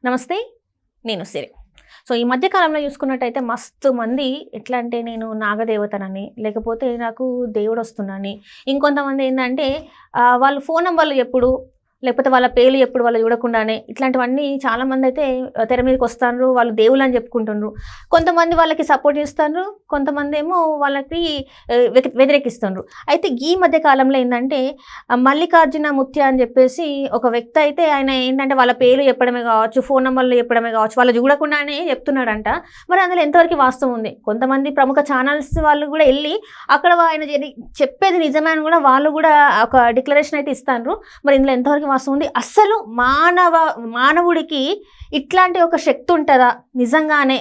నమస్తే, నేను సిరి. సో, ఈ మధ్య కాలంలో చూసుకున్నట్టయితే మస్తు మంది ఎట్లా అంటే నేను నాగదేవతనని, లేకపోతే నాకు దేవుడొస్తున్నాని, ఇంకొంతమంది ఏందంటే వాళ్ళు ఫోన్ నంబర్లు ఎప్పుడు, లేకపోతే వాళ్ళ పేర్లు ఎప్పుడు వాళ్ళు చూడకుండానే ఇట్లాంటివన్నీ చాలామంది అయితే తెర మీదకి వస్తారు. వాళ్ళు దేవుళ్ళని చెప్పుకుంటున్నారు. కొంతమంది వాళ్ళకి సపోర్ట్ చేస్తారు, కొంతమంది ఏమో వాళ్ళకి వ్యతిరేకిస్తున్నారు. అయితే ఈ మధ్య కాలంలో ఏంటంటే మల్లికార్జున ముత్య అని చెప్పేసి ఒక వ్యక్తి అయితే ఆయన ఏంటంటే వాళ్ళ పేర్లు చెప్పడమే కావచ్చు, ఫోన్ నెంబర్లు చెప్పడమే కావచ్చు, వాళ్ళు చూడకుండానే చెప్తున్నాడంట. మరి అందులో ఎంతవరకు వాస్తవం ఉంది? కొంతమంది ప్రముఖ ఛానల్స్ వాళ్ళు కూడా వెళ్ళి అక్కడ ఆయన చెప్పేది నిజమే అని కూడా వాళ్ళు కూడా ఒక డిక్లరేషన్ అయితే ఇస్తారు. మరి ఇందులో ఎంతవరకు వాస్తవం ఉంది? అస్సలు మానవుడికి ఇట్లాంటి ఒక శక్తి ఉంటుందా నిజంగానే?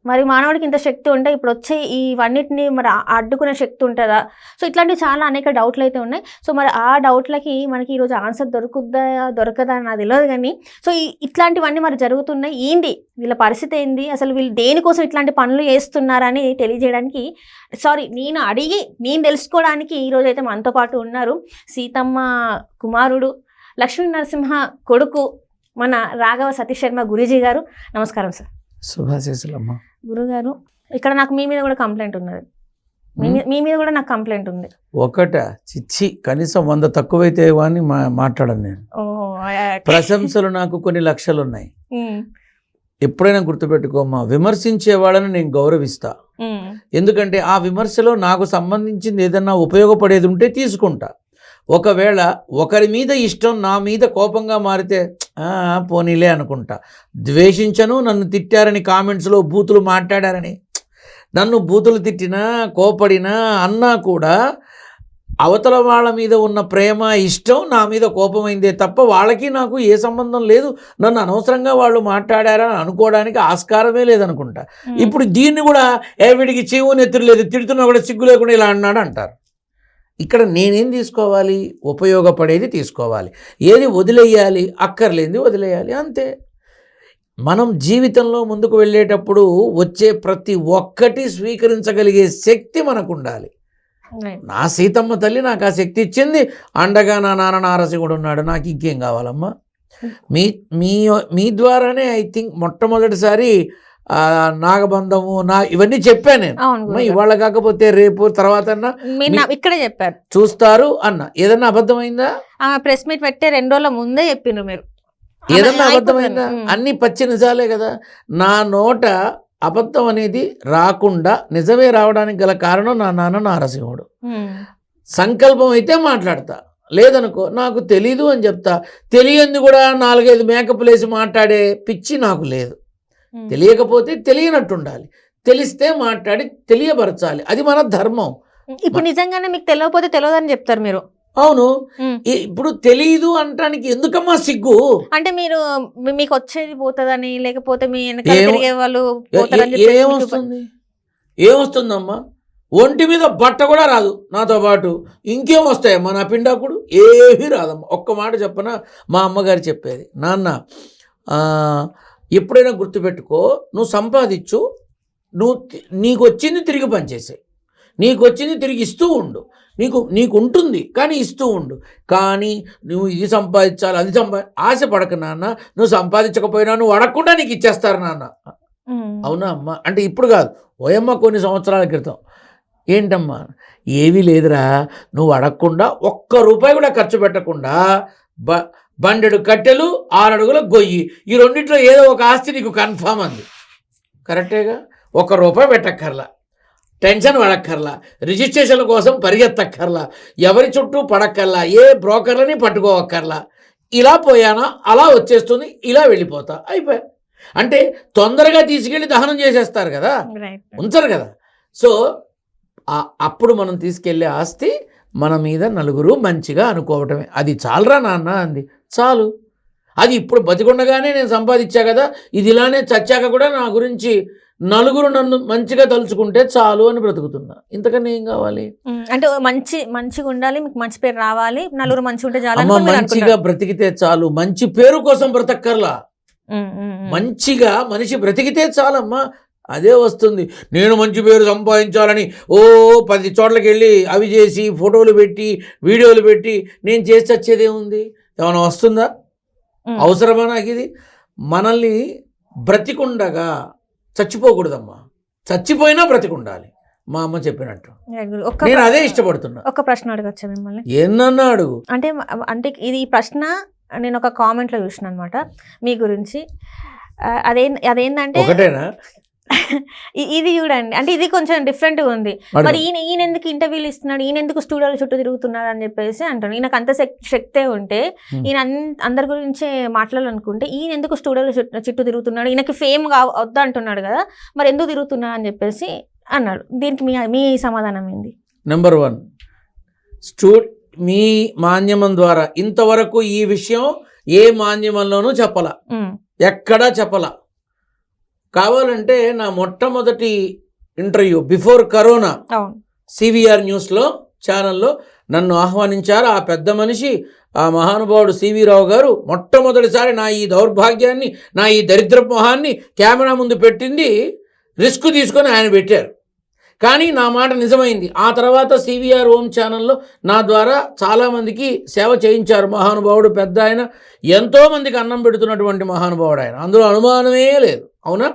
మరి మానవుడికి ఇంత శక్తి ఉంటే ఇప్పుడు వచ్చే ఇవన్నిటిని మరి అడ్డుకునే శక్తి ఉంటుందా? సో ఇట్లాంటివి చాలా అనేక డౌట్లు అయితే ఉన్నాయి. సో మరి ఆ డౌట్లకి మనకి ఈరోజు ఆన్సర్ దొరకదా అని నాకు తెలియదు. కానీ సో ఇట్లాంటివన్నీ మరి జరుగుతున్నాయి. ఏంటి వీళ్ళ పరిస్థితి ఏంది, అసలు వీళ్ళు దేనికోసం ఇట్లాంటి పనులు చేస్తున్నారని తెలియజేయడానికి నేను తెలుసుకోవడానికి ఈరోజు అయితే మనతో పాటు ఉన్నారు సీతమ్మ కుమారుడు, లక్ష్మీ నరసింహ కొడుకు, మన రాఘవ సతీష్ శర్మ గురూజీ గారు. నమస్కారం సార్. శుభాశీస్సులమ్మ. గురుగారు, ఇక్కడ నాకు మీ మీద కూడా కంప్లైంట్ ఉన్నది. మీ మీద కూడా నాకు కంప్లైంట్ ఉంది. చిచ్చి కనీసం 100 తక్కువైతే అని మాట్లాడను నేను. ప్రశంసలు నాకు కొన్ని లక్షలు ఉన్నాయి. ఎప్పుడైనా గుర్తుపెట్టుకోమ్మా, విమర్శించే వాళ్ళని నేను గౌరవిస్తా. ఎందుకంటే ఆ విమర్శలో నాకు సంబంధించింది ఏదన్నా ఉపయోగపడేది ఉంటే తీసుకుంటా. ఒకవేళ ఒకరి మీద ఇష్టం నా మీద కోపంగా మారితే పోనీలే అనుకుంటా. ద్వేషించను. నన్ను తిట్టారని కామెంట్స్లో బూతులు మాట్లాడారని, నన్ను బూతులు తిట్టినా కోపడినా అన్నా కూడా అవతల వాళ్ళ మీద ఉన్న ప్రేమ ఇష్టం నా మీద కోపమైందే తప్ప వాళ్ళకి నాకు ఏ సంబంధం లేదు. నన్ను అనవసరంగా వాళ్ళు మాట్లాడారని అనుకోవడానికి ఆస్కారమే లేదనుకుంటా. ఇప్పుడు దీన్ని కూడా వీడికి చెవు నెత్తురు లేదు, తిడుతున్నా కూడా సిగ్గు లేకుండా ఇలా అన్నాడు అంటారు. ఇక్కడ నేనేం తీసుకోవాలి? ఉపయోగపడేది తీసుకోవాలి. ఏది వదిలేయాలి? అక్కర్లేనిది వదిలేయాలి, అంతే. మనం జీవితంలో ముందుకు వెళ్ళేటప్పుడు వచ్చే ప్రతి ఒక్కటి స్వీకరించగలిగే శక్తి మనకు ఉండాలి. నా సీతమ్మ తల్లి నాకు ఆ శక్తి ఇచ్చింది. అండగా నా నాన్న నారసింహుడు ఉన్నాడు. నాకు ఇంకేం కావాలమ్మా? మీ ద్వారానే ఐ థింక్ మొట్టమొదటిసారి నాగబంధము ఇవన్నీ చెప్పాను నేను. ఇవాళ కాకపోతే రేపు తర్వాత ఇక్కడే చెప్పారు చూస్తారు అన్న. ఏదన్నా అబద్ధమైందా? ప్రెస్ మీట్ పెట్టే 2 రోజుల ముందే చెప్పిండ్రు మీరు. ఏదన్నా అబద్ధమైందా? అన్ని పచ్చి నిజాలే కదా. నా నోట అబద్ధం అనేది రాకుండా నిజమే రావడానికి గల కారణం నా నాన్న నారసింహుడు. సంకల్పం అయితే మాట్లాడతా, లేదనుకో నాకు తెలీదు అని చెప్తా. తెలియంది కూడా 4-5 మేకప్లు వేసి మాట్లాడే పిచ్చి నాకు లేదు. తెలియకపోతే తెలియనట్టుండాలి, తెలిస్తే మాట్లాడి తెలియపరచాలి. అది మన ధర్మం. ఇప్పుడు నిజంగానే మీకు తెలియకపోతే తెలియదని చెప్తారు మీరు. అవును. ఇప్పుడు తెలియదు అంటానికి ఎందుకమ్మా సిగ్గు? అంటే మీకు వచ్చేది పోతుందని, లేకపోతే మీ వాళ్ళు ఏమొస్తుందమ్మా? ఒంటి మీద బట్ట కూడా రాదు నాతో పాటు. ఇంకేం వస్తాయమ్మా నా పిండాకుడు? ఏమీ రాదమ్మా. ఒక్క మాట చెప్పనా, మా అమ్మగారు చెప్పేది, నాన్న ఎప్పుడైనా గుర్తుపెట్టుకో, నువ్వు సంపాదించు, నీకు వచ్చింది తిరిగి పనిచేసాయి, నీకు వచ్చింది తిరిగి ఇస్తూ ఉండు. నీకు ఉంటుంది కానీ ఇస్తూ ఉండు. కానీ నువ్వు ఇది సంపాదించాలి అది ఆశ పడక నాన్న. నువ్వు సంపాదించకపోయినా నువ్వు అడగకుండా నీకు ఇచ్చేస్తారు నాన్న. అవునా అమ్మ? అంటే ఇప్పుడు కాదు, ఓయమ్మ కొన్ని సంవత్సరాల క్రితం. ఏంటమ్మా? ఏవీ లేదురా, నువ్వు అడగకుండా ₹1 కూడా ఖర్చు పెట్టకుండా బండెడు కట్టెలు 6 అడుగుల గొయ్యి, ఈ రెండిట్లో ఏదో ఒక ఆస్తి నీకు కన్ఫామ్ అంది. కరెక్టేగా? ₹1 పెట్టక్కర్లా, టెన్షన్ పడక్కర్లా, రిజిస్ట్రేషన్ల కోసం పరిగెత్తక్కర్లా, ఎవరి చుట్టూ పడక్కర్లా, ఏ బ్రోకర్లని పట్టుకోవక్కర్లా. ఇలా పోయానా అలా వచ్చేస్తుంది, ఇలా వెళ్ళిపోతా, అయిపోయా. అంటే తొందరగా తీసుకెళ్ళి దహనం చేసేస్తారు కదా, ఉంచరు కదా. సో అప్పుడు మనం తీసుకెళ్ళే ఆస్తి మన మీద నలుగురు మంచిగా అనుకోవటమే. అది చాలరా నాన్న అంది. చాలు. అది ఇప్పుడు బతికుండగానే నేను సంపాదించా కదా, ఇది ఇలానే చచ్చాక కూడా నా గురించి నలుగురు నన్ను మంచిగా తలుచుకుంటే చాలు అని బ్రతుకుతున్నా. ఇంతకన్నా ఏం కావాలి? అంటే మంచిగా ఉండాలి, మీకు మంచి పేరు రావాలి, నలుగురు మంచిగా ఉంటే చాలు. మంచిగా బ్రతికితే చాలు, మంచి పేరు కోసం బ్రతక్కర్లా. మంచిగా మనిషి బ్రతికితే చాలమ్మా, అదే వస్తుంది. నేను మంచి పేరు సంపాదించాలని 10 చోట్లకి వెళ్ళి అవి చేసి ఫోటోలు పెట్టి వీడియోలు పెట్టి నేను చేసి వచ్చేదేముంది? ఏమైనా వస్తుందా? అవసరమా నాకు ఇది? మనల్ని బ్రతికుండగా చచ్చిపోకూడదమ్మా, చచ్చిపోయినా బ్రతికుండాలి, మా అమ్మ చెప్పినట్టు. నేను అదే ఇష్టపడుతున్నా. ఒక ప్రశ్న అడగచ్చా మిమ్మల్ని? ఏనన్నా అడుగు. అంటే ఇది ఈ ప్రశ్న నేను ఒక కామెంట్లో చూసిన అనమాట మీ గురించి. అదేంటంటే ఒకటేనా? ఇది చూడండి, అంటే ఇది కొంచెం డిఫరెంట్గా ఉంది. మరి ఈయన ఎందుకు ఇంటర్వ్యూలు ఇస్తున్నాడు, ఈయన ఎందుకు స్టూడియోల చుట్టూ తిరుగుతున్నాడు అని చెప్పేసి అంటాను. ఈయనకు అంత శక్తే ఉంటే, ఈయన అందరి గురించి మాట్లాడాలనుకుంటే ఈయన ఎందుకు స్టూడియోల చుట్టూ తిరుగుతున్నాడు, ఈయనకి ఫేమ్ వద్దు అంటున్నాడు కదా, మరి ఎందుకు తిరుగుతున్నాడు అని చెప్పేసి అన్నాడు. దీనికి మీ సమాధానం ఏంది? నెంబర్ 1, మీ మాధ్యమం ద్వారా ఇంతవరకు ఈ విషయం ఏ మాధ్యమంలోనూ చెప్పలా, ఎక్కడా చెప్పలా. కావాలంటే నా మొట్టమొదటి ఇంటర్వ్యూ బిఫోర్ కరోనా సివిఆర్ న్యూస్లో ఛానల్లో నన్ను ఆహ్వానించారు. ఆ పెద్ద మనిషి, ఆ మహానుభావుడు సివి రావు గారు మొట్టమొదటిసారి నా ఈ దౌర్భాగ్యాన్ని, నా ఈ దరిద్ర మొహాన్ని కెమెరా ముందు పెట్టింది, రిస్క్ తీసుకొని ఆయన పెట్టారు. కానీ నా మాట నిజమైంది. ఆ తర్వాత సివిఆర్ ఓం ఛానల్లో నా ద్వారా చాలామందికి సేవ చేయించారు. మహానుభావుడు పెద్ద ఆయన, ఎంతోమందికి అన్నం పెడుతున్నటువంటి మహానుభావుడు ఆయన, అందులో అనుమానమే లేదు. అవునా?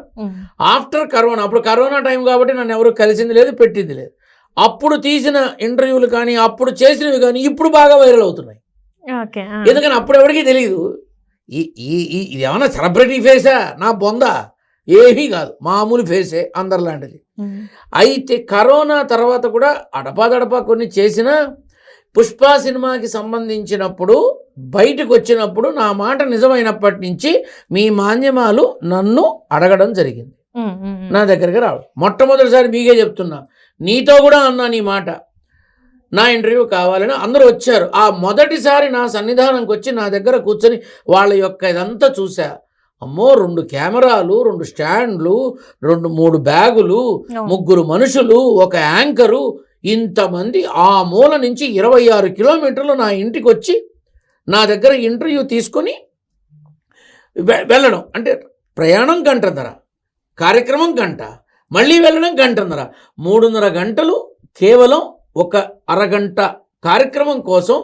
ఆఫ్టర్ కరోనా, అప్పుడు కరోనా టైం కాబట్టి నన్ను ఎవరు కలిసింది లేదు, పెట్టింది లేదు. అప్పుడు తీసిన ఇంటర్వ్యూలు కానీ, అప్పుడు చేసినవి కానీ ఇప్పుడు బాగా వైరల్ అవుతున్నాయి. ఎందుకని అప్పుడు ఎవరికీ తెలియదు. ఇది ఏమన్నా సెలబ్రిటీ ఫేసా, నా బొందా? ఏమీ కాదు, మామూలు ఫేసే, అందరిలాంటిది. అయితే కరోనా తర్వాత కూడా అడపాదడపా కొన్ని చేసిన పుష్ప సినిమాకి సంబంధించినప్పుడు బయటకు వచ్చినప్పుడు నా మాట నిజమైనప్పటి నుంచి మీ మాధ్యమాలు నన్ను అడగడం జరిగింది, నా దగ్గరికి రావడం. మొట్టమొదటిసారి మీకే చెప్తున్నా, నీతో కూడా అన్నా నీ మాట, నా ఇంటర్వ్యూ కావాలని అందరూ వచ్చారు. ఆ మొదటిసారి నా సన్నిధానంకి వచ్చి నా దగ్గర కూర్చొని వాళ్ళ యొక్క ఇదంతా చూసా. అమ్మో, 2 కెమెరాలు, 2 స్టాండ్లు, 2-3 బ్యాగులు, 3 మనుషులు, 1 యాంకరు, ఇంతమంది ఆ మూల నుంచి 26 కిలోమీటర్లు నా ఇంటికి వచ్చి నా దగ్గర ఇంటర్వ్యూ తీసుకొని వెళ్ళడం. అంటే ప్రయాణం 1 గంటన్నర, కార్యక్రమం 1 గంట, మళ్ళీ వెళ్ళడం 1 గంటన్నర, 3.5 గంటలు కేవలం ఒక అరగంట కార్యక్రమం కోసం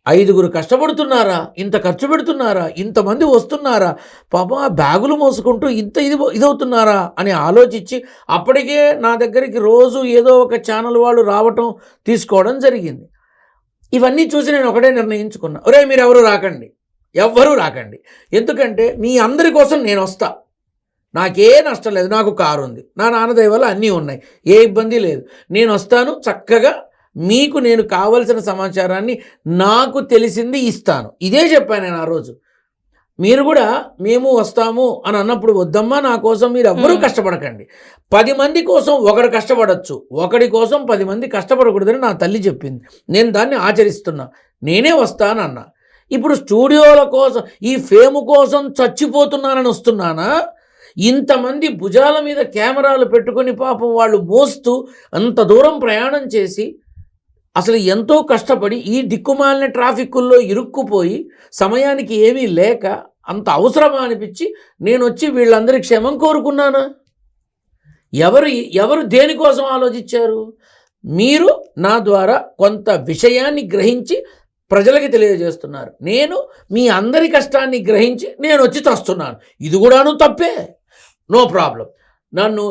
5గురు కష్టపడుతున్నారా, ఇంత ఖర్చు పెడుతున్నారా, ఇంతమంది వస్తున్నారా, పాపం ఆ బ్యాగులు మోసుకుంటూ ఇంత ఇదవుతున్నారా అని ఆలోచించి అప్పటికే నా దగ్గరికి రోజు ఏదో ఒక ఛానల్ వాళ్ళు రావటం, తీసుకోవడం జరిగింది. ఇవన్నీ చూసి నేను ఒకటే నిర్ణయించుకున్నా, ఒరే మీరు ఎవరు రాకండి, ఎందుకంటే మీ అందరి కోసం నేను వస్తా, నాకే నష్టం లేదు, నాకు కారు ఉంది, నా నాన్న దయ వల్ల అన్నీ ఉన్నాయి, ఏ ఇబ్బంది లేదు, నేను వస్తాను, చక్కగా మీకు నేను కావలసిన సమాచారాన్ని నాకు తెలిసింది ఇస్తాను. ఇదే చెప్పాను నేను ఆ రోజు. మీరు కూడా మేము వస్తాము అని అన్నప్పుడు, వద్దమ్మా నా కోసం మీరు ఎవ్వరూ కష్టపడకండి, 10 మంది కోసం ఒకడు కష్టపడచ్చు, ఒకడి కోసం 10 మంది కష్టపడకూడదని నా తల్లి చెప్పింది. నేను దాన్ని ఆచరిస్తున్నా, నేనే వస్తానన్నా. ఇప్పుడు స్టూడియోల కోసం, ఈ ఫేమ్ కోసం చచ్చిపోతున్నానని వస్తున్నానా? ఇంతమంది భుజాల మీద కెమెరాలు పెట్టుకొని పాపం వాళ్ళు మోస్తూ అంత దూరం ప్రయాణం చేసి అసలు ఎంతో కష్టపడి ఈ దిక్కుమాలిన ట్రాఫిక్కుల్లో ఇరుక్కుపోయి సమయానికి ఏమీ లేక అంత అవసరమా అనిపించి నేను వచ్చి వీళ్ళందరి క్షేమం కోరుకున్నానా? ఎవరు దేనికోసం ఆలోచించారు? మీరు నా ద్వారా కొంత విషయాన్ని గ్రహించి ప్రజలకి తెలియజేస్తున్నారు. నేను మీ అందరి కష్టాన్ని గ్రహించి నేను వచ్చి చస్తున్నాను, ఇది కూడాను తప్పే, నో ప్రాబ్లం. నన్ను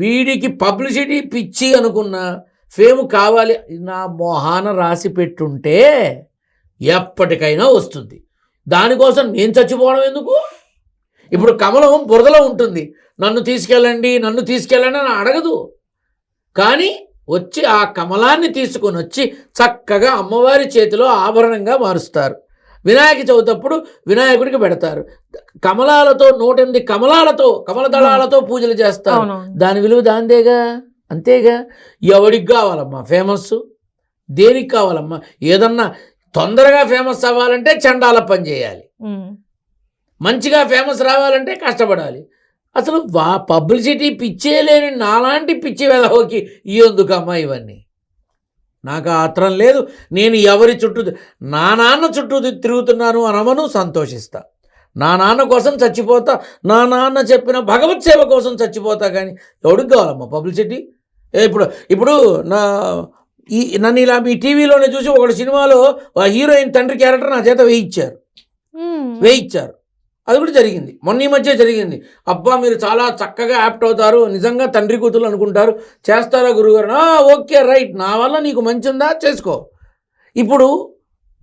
వీడికి పబ్లిసిటీ పిచ్చి అనుకున్నా, ఫేమ్ కావాలి నా మొహాన రాసి పెట్టుంటే ఎప్పటికైనా వస్తుంది. దానికోసం నేను చచ్చిపోవడం ఎందుకు? ఇప్పుడు కమలం బురదలో ఉంటుంది, నన్ను తీసుకెళ్ళండి అని అడగదు. కానీ వచ్చి ఆ కమలాన్ని తీసుకొని వచ్చి చక్కగా అమ్మవారి చేతిలో ఆభరణంగా మారుస్తారు. వినాయక చవితి అప్పుడు వినాయకుడికి పెడతారు. కమలాలతో 108 కమలదళాలతో పూజలు చేస్తారు. దాని విలువ దాందేగా, అంతేగా. ఎవడికి కావాలమ్మా ఫేమస్? దేనికి కావాలమ్మా? ఏదన్నా తొందరగా ఫేమస్ అవ్వాలంటే చండాల పని చేయాలి, మంచిగా ఫేమస్ రావాలంటే కష్టపడాలి. అసలు పబ్లిసిటీ పిచ్చే లేని నాలాంటి పిచ్చి వెదవకి ఎందుకమ్మా ఇవన్నీ? నాకు ఆత్రం లేదు. నేను ఎవరి చుట్టూ, నా నాన్న చుట్టూ తిరుగుతున్నాను అనమను, సంతోషిస్తా. నా నాన్న కోసం చచ్చిపోతా, నా నాన్న చెప్పిన భగవత్ సేవ కోసం చచ్చిపోతా. కానీ ఎవడికి కావాలమ్మా పబ్లిసిటీ? ఇప్పుడు నన్ను ఇలా మీ టీవీలోనే చూసి ఒకటి సినిమాలో హీరోయిన్ తండ్రి క్యారెక్టర్ నా చేత వేయించారు. అది కూడా జరిగింది, మొన్న ఈ మధ్య జరిగింది. అబ్బా మీరు చాలా చక్కగా యాప్ట్ అవుతారు, నిజంగా తండ్రి కూతురు అనుకుంటారు, చేస్తారా గురుగారు? ఓకే రైట్, నా వల్ల నీకు మంచి ఉందా చేసుకో. ఇప్పుడు